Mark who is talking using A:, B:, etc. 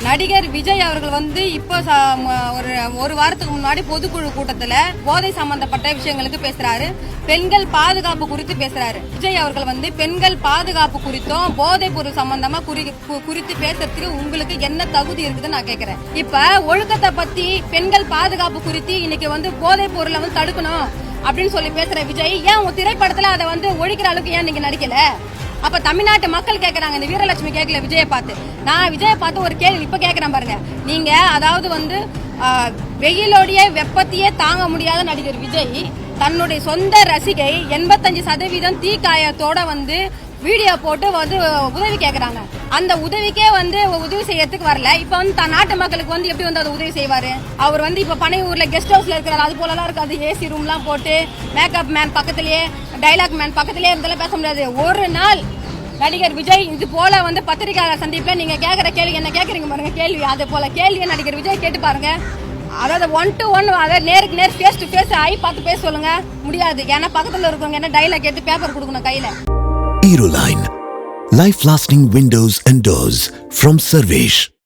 A: நடிகர் விஜய் அவர்கள் வந்து இப்போ ஒரு வாரத்துக்கு முன்னாடி பொதுக்குழு கூட்டத்துல போதை சம்பந்தப்பட்ட விஷயங்களுக்கு பேசுறாரு. பெண்கள் பாதுகாப்பு குறித்து பேசுறாரு. விஜய் அவர்கள் வந்து பெண்கள் பாதுகாப்பு குறித்தும் போதைப் பொருள் சம்பந்தமா குறித்து பேசுறதுக்கு உங்களுக்கு என்ன தகுதி இருக்குதுன்னு நான் கேக்குறேன். இப்ப ஒழுக்கத்தை பத்தி பெண்கள் பாதுகாப்பு குறித்து இன்னைக்கு வந்து போதைப் பொருளை வந்து தடுக்கணும் அப்படின்னு சொல்லி பேசுற விஜய் ஏன் உங்க திரைப்படத்துல அதை வந்து ஒழிக்கிற அளவுக்கு ஏன் நீங்க நடிக்கல? அப்ப தமிழ்நாட்டு மக்கள் கேக்குறாங்க, இந்த வீரலட்சுமி கேட்கல விஜயை பார்த்து. நான் விஜயை பார்த்து ஒரு கேள்வி இப்ப கேக்குறேன் பாருங்க. நீங்க அதாவது வந்து வெயிலோடைய வெப்பத்தையே தாங்க முடியாத நடிகர் விஜய் தன்னுடைய சொந்த ரசிகை 85% தீக்காயத்தோட வந்து வீடியோ போட்டு வந்து உதவி கேக்குறாங்க. அந்த உதவிக்கே வந்து உதவி செய்யறதுக்கு வரல. இப்ப வந்து நாட்டு மக்களுக்கு வந்து எப்படி வந்து அதை உதவி செய்வாரு? அவர் வந்து இப்ப பனையூர்ல கெஸ்ட் ஹவுஸ்ல இருக்கிறாரு. அது போலலாம் இருக்காது. ஏசி ரூம் எல்லாம் போட்டு மேக்கப் மேன் பக்கத்திலேயே டைலாக் மேன் பக்கத்திலேயே இருந்தாலும் பேச முடியாது. ஒரு நாள் நடிகர் விஜய் இது போல வந்து பத்திரிகையாளர் சந்திப்புல நீங்க கேக்குற கேள்வி என்ன கேக்குறீங்க பாருங்க கேள்வி. அது போல கேள்வியை நடிகர் விஜய் கேட்டு பாருங்க. அதாவது 1 to 1 அதாவது நேருக்கு நேர் ஃபேஸ் டு ஃபேஸ் ஆகி பார்த்து பேச சொல்லுங்க. முடியாது. ஏன்னா பக்கத்துல இருக்கவங்க என்ன டைலாக் எடுத்து பேப்பர் கொடுக்கணும் கையில.
B: Aeroline, life lasting windows and doors from Sarvesh.